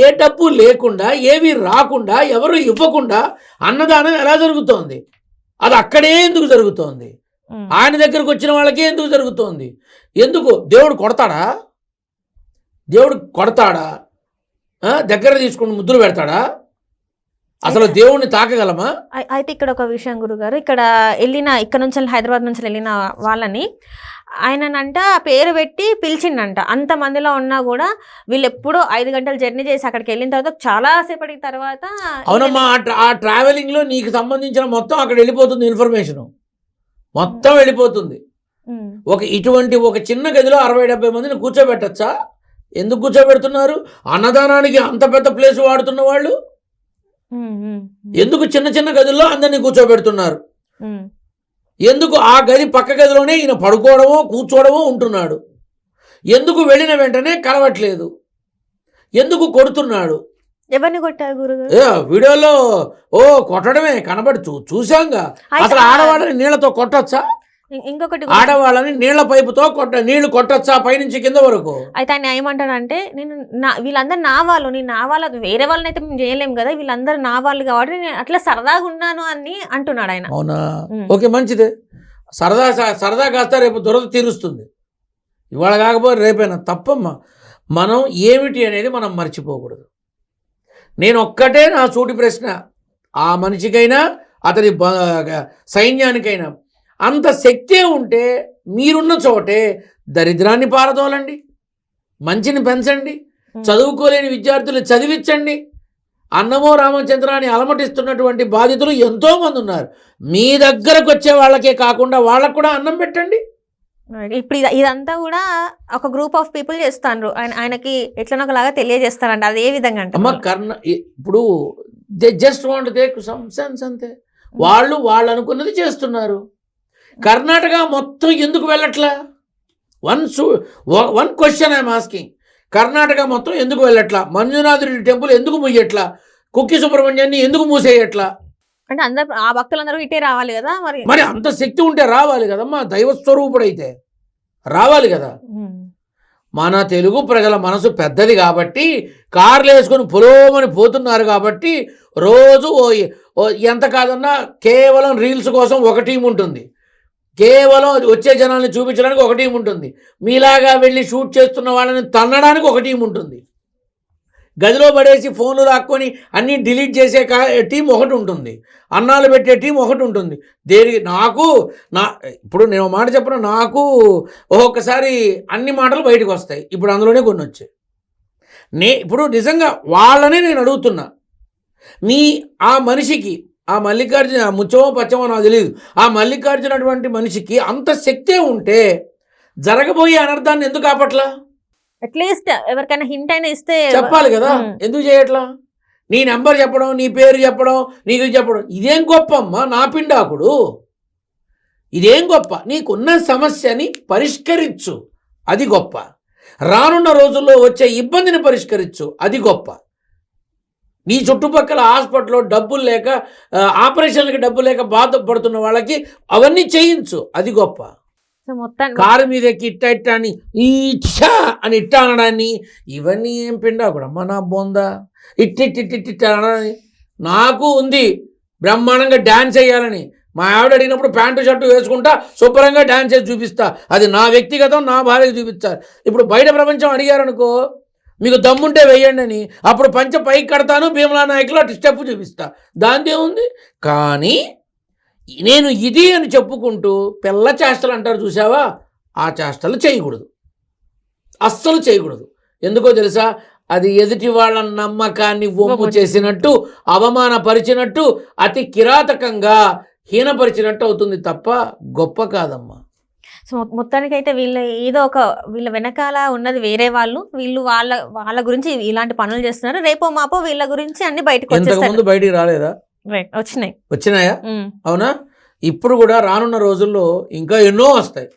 ఏ డబ్బు లేకుండా, ఏవి రాకుండా, ఎవరు ఇవ్వకుండా అన్నదానం ఎలా జరుగుతోంది? అది అక్కడే ఎందుకు జరుగుతోంది? ఆయన దగ్గరకు వచ్చిన వాళ్ళకే ఎందుకు జరుగుతోంది? ఎందుకు? దేవుడు కొడతాడా? దగ్గర తీసుకుని ముద్దులు పెడతాడా? అసలు దేవుణ్ణి తాకగలమా? అయితే ఇక్కడ ఒక విషయం గురుగారు, ఇక్కడ నుంచి హైదరాబాద్ నుంచి వెళ్ళిన వాళ్ళని ఆయనంట పేరు పెట్టి పిలిచిండంట. అంతమందిలో ఉన్నా కూడా వీళ్ళు ఎప్పుడూ 5 గంటలు జర్నీ చేసి అక్కడికి వెళ్ళిన తర్వాత చాలా సేపటి తర్వాత అవునమ్మా, ఆ ట్రావెలింగ్ లో నీకు సంబంధించిన మొత్తం అక్కడ వెళ్ళిపోతుంది, ఇన్ఫర్మేషన్ మొత్తం వెళ్ళిపోతుంది. ఇటువంటి ఒక చిన్న గదిలో 60-70 మందిని కూర్చోబెట్టచ్చా? ఎందుకు కూర్చోబెడుతున్నారు? అన్నదానానికి అంత పెద్ద ప్లేస్ వాడుతున్న వాళ్ళు ఎందుకు చిన్న చిన్న గదుల్లో అందరినీ కూర్చోబెడుతున్నారు? ఎందుకు ఆ గది పక్క గదిలోనే ఈయన పడుకోవడమో కూర్చోవడమో ఉంటున్నాడు? ఎందుకు వెళ్ళిన వెంటనే కలవట్లేదు? ఎందుకు కొడుతున్నాడు? ఎవరిని కొట్టారు గురుగారు? వీడియోలో కొట్టడమే కనబడి చూసాంగా. అసలు ఆడవాళ్ళని నీళ్లతో కొట్టొచ్చా? ఇంకొకటి, ఆడవాళ్ళని నీళ్ల పైపుతో నీళ్లు కొట్టొచ్చా పైనుంచి కింద వరకు? అయితే ఆయన ఏమంటాడంటే, వీళ్ళందరూ నా వాళ్ళు, నేను నా వాళ్ళ, వేరే వాళ్ళని అయితే మేము చేయలేము కదా, వీళ్ళందరూ నా వాళ్ళు కాబట్టి నేను అట్లా సరదాగా ఉన్నాను అని అంటున్నాడు ఆయన. అవునా? ఓకే, మంచిదే. సరదా కాస్త రేపు దురద తీరుస్తుంది. ఇవాళ కాకపోతే రేపైనా. తప్పమ్మా. మనం ఏమిటి అనేది మనం మర్చిపోకూడదు. నేను ఒక్కటే నా సూటి ప్రశ్న, ఆ మనిషికైనా అతని సైన్యానికైనా అంత శక్తే ఉంటే మీరున్న చోటే దరిద్రాన్ని పారదోలండి, మంచిని పెంచండి, చదువుకోలేని విద్యార్థులు చదివించండి. అన్నమో రామచంద్ర అని అలమటిస్తున్నటువంటి బాధితులు ఎంతోమంది ఉన్నారు. మీ దగ్గరకు వచ్చే వాళ్ళకే కాకుండా వాళ్ళకు కూడా అన్నం పెట్టండి. ఇప్పుడు ఇదంతా కూడా ఒక గ్రూప్ ఆఫ్ పీపుల్ చేస్తాను, ఆయనకి ఎట్లనో ఒకలాగా తెలియజేస్తారంట. అది ఏ విధంగా అంటే అమ్మ ఇప్పుడు they just want take some sense అంతే. వాళ్ళు అనుకున్నది చేస్తున్నారు. కర్ణాటక మొత్తం ఎందుకు వెళ్ళట్లా? One question I'm asking. Karnataka మొత్తం ఎందుకు వెళ్ళట్లా? మంజునాథుడి టెంపుల్ ఎందుకు ముయ్యట్లా? కుక్కి సుబ్రహ్మణ్యాన్ని ఎందుకు మూసేయట్లా? అంటే అందరు ఆ భక్తులందరూ ఇటే రావాలి కదా. మరి అంత శక్తి ఉంటే రావాలి కదమ్మా. దైవస్వరూపుడైతే రావాలి కదా. మన తెలుగు ప్రజల మనసు పెద్దది కాబట్టి, కార్లు వేసుకొని పొలోమని పోతున్నారు కాబట్టి, రోజు ఎంత కాదన్నా కేవలం రీల్స్ కోసం ఒక టీం ఉంటుంది, కేవలం వచ్చే జనాల్ని చూపించడానికి ఒక టీం ఉంటుంది, మీలాగా వెళ్ళి షూట్ చేస్తున్న వాళ్ళని తన్నడానికి ఒక టీం ఉంటుంది, గదిలో పడేసి ఫోన్లు రాక్కొని అన్నీ డిలీట్ చేసే టీం ఒకటి ఉంటుంది, అన్నాలు పెట్టే టీం ఒకటి ఉంటుంది. ఇప్పుడు నేను మాట చెప్పను, నాకు ఒక్కొక్కసారి అన్ని మాటలు బయటకు వస్తాయి. ఇప్పుడు అందులోనే కొన్ని వచ్చాయి. ఇప్పుడు నిజంగా వాళ్ళనే నేను అడుగుతున్నా, ఆ మనిషికి, ఆ మల్లికార్జున ముచ్చమో పచ్చమో నాకు తెలియదు, ఆ మల్లికార్జున అటువంటి మనిషికి అంత శక్తే ఉంటే జరగబోయే అనర్థాన్ని ఎందుకు ఆపట్లా? అట్లీస్ట్ ఎవరికైనా హింట్ అయినా ఇస్తే చెప్పాలి కదా. ఎందుకు చేయట్లా? నీ నెంబర్ చెప్పడం, నీ పేరు చెప్పడం, నీకు చెప్పడం, ఇదేం గొప్ప అమ్మా? నా పిండాకుడు, ఇదేం గొప్ప? నీకున్న సమస్యని పరిష్కరించు, అది గొప్ప. రానున్న రోజుల్లో వచ్చే ఇబ్బందిని పరిష్కరించు, అది గొప్ప. నీ చుట్టుపక్కల హాస్పిటల్లో డబ్బులు లేక, ఆపరేషన్లకి డబ్బు లేక బాధపడుతున్న వాళ్ళకి అవన్నీ చేయించు, అది గొప్ప. కారు మీద ఇట్ట అని ఇచ్చా అని ఇట్ట అనడాన్ని, ఇవన్నీ ఏం పిండా కూడా అమ్మ నా బొందా, ఇట్టిట్టిట్టిట్ట అనడాన్ని. నాకు ఉంది బ్రహ్మాండంగా డ్యాన్స్ వేయాలని. మా ఆవిడ అడిగినప్పుడు ప్యాంటు షర్టు వేసుకుంటా శుభ్రంగా డ్యాన్స్ చేసి చూపిస్తా. అది నా వ్యక్తిగతం, నా భార్యకు చూపించాలి. ఇప్పుడు బయట ప్రపంచం అడిగారనుకో, మీకు దమ్ముంటే వేయండి అని, అప్పుడు పంచ పైకి కడతాను, భీమలా నాయకులు అటు స్టెప్ చూపిస్తా. దాంతో ఉంది. కానీ నేను ఇది అని చెప్పుకుంటూ పిల్ల చేష్టలు అంటారు చూసావా, ఆ చేష్టలు చేయకూడదు, అస్సలు చేయకూడదు. ఎందుకో తెలుసా? అది ఎదుటి వాళ్ళ నమ్మకాన్ని వమ్ము చేసినట్టు, అవమానపరిచినట్టు, అతి కిరాతకంగా హీనపరిచినట్టు అవుతుంది తప్ప గొప్ప కాదమ్మా. సో మొత్తానికైతే వీళ్ళ వెనకాల ఉన్నది వేరే వాళ్ళు, వీళ్ళు వాళ్ళ గురించి ఇలాంటి పనులు చేస్తున్నారు. రేపో మాపో వీళ్ళ గురించి అన్ని బయటకు ఇంతకుముందు బయటికి రాలేదా? వచ్చినాయా? అవునా? ఇప్పుడు కూడా రానున్న రోజుల్లో ఇంకా ఎన్నో వస్తాయి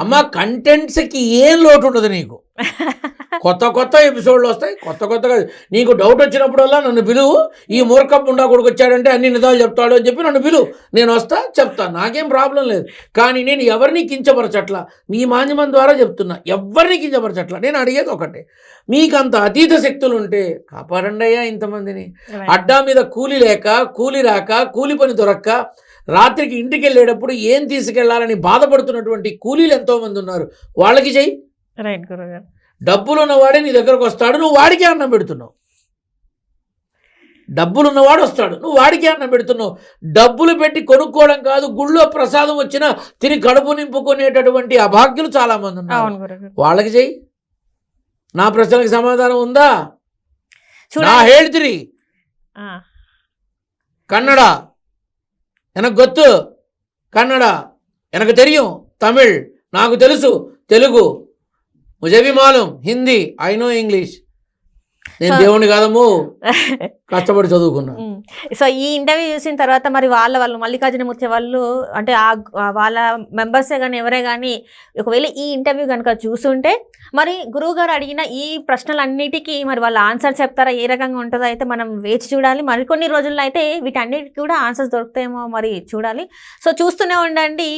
అమ్మా. కంటెంట్స్కి ఏం లోటు ఉండదు నీకు. కొత్త ఎపిసోడ్లు వస్తాయి, కొత్తగా. నీకు డౌట్ వచ్చినప్పుడల్లా నన్ను పిలువు. ఈ మూర్ఖపు ఉండా కొడుకు వచ్చాడంటే అన్ని నిజాలు చెప్తాడు అని చెప్పి నన్ను పిలువు, నేను వస్తా, చెప్తాను, నాకేం ప్రాబ్లం లేదు. కానీ నేను ఎవరిని కించపరచట్లా, మీ మాధ్యమం ద్వారా చెప్తున్నా, ఎవరిని కించపరచట్లా. నేను అడిగేది ఒకటే, మీకంత అతీత శక్తులు ఉంటే కాపాడండి అయ్యా ఇంతమందిని. అడ్డా మీద కూలి లేక, కూలి రాక, కూలి పని దొరక్క, రాత్రికి ఇంటికి వెళ్ళేటప్పుడు ఏం తీసుకెళ్లాలని బాధపడుతున్నటువంటి కూలీలు ఎంతోమంది ఉన్నారు. వాళ్ళకి చెయ్యి. రైట్ గురుగారు. డబ్బులు ఉన్నవాడే నీ దగ్గరకు వస్తాడు, నువ్వు వాడికే అన్నం పెడుతున్నావు. డబ్బులు ఉన్నవాడు వస్తాడు, నువ్వు వాడికి అన్నం పెడుతున్నావు. డబ్బులు పెట్టి కొనుక్కోవడం కాదు, గుళ్ళో ప్రసాదం వచ్చినా తిని కడుపు నింపుకునేటటువంటి అభాగ్యులు చాలా మంది ఉన్నారు. అవును గురుగారు. వాళ్ళకి చెయ్యి. నా ప్రశ్నలకు సమాధానం ఉందా? ನಾ చూడండి. ಹೇಳ್ತೀರಿ ఆ, ಕನ್ನಡ எனக்கு ಗೊತ್ತು, కన్నడ எனக்கு தெரியும், తమిళ్ నాకు తెలుసు, తెలుగు ముझे भी मालूम, హిందీ ఐ నో ఇంగ్లీష్. నేను దేవుని కాదము, కష్టపడి చదువుకున్నా. సో ఈ ఇంటర్వ్యూ చూసిన తర్వాత మరి వాళ్ళు మల్లికార్జునమూర్తి వాళ్ళు అంటే వాళ్ళ మెంబర్సే కానీ ఎవరే కానీ ఒకవేళ ఈ ఇంటర్వ్యూ కనుక చూస్తుంటే మరి గురువు గారు అడిగిన ఈ ప్రశ్నలన్నిటికీ మరి వాళ్ళ ఆన్సర్ చెప్తారా, ఏ రకంగా ఉంటుందో అయితే మనం వేచి చూడాలి. మరికొన్ని రోజుల్లో అయితే వీటన్నిటికీ కూడా ఆన్సర్స్ దొరుకుతాయేమో మరి చూడాలి. సో చూస్తూనే ఉండండి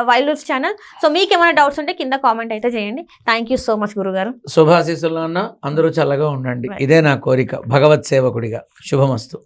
వైల్డ్ వుల్ఫ్ ఛానల్. సో మీకు ఏమైనా డౌట్స్ ఉంటే కింద కామెంట్ అయితే చేయండి. థ్యాంక్ యూ సో మచ్ గురుగారు. శుభాశీస్సులు అన్న, అందరూ చల్లగా ఉండండి. ఇదే నా కోరిక భగవత్ సేవకుడిగా. శుభమస్తు.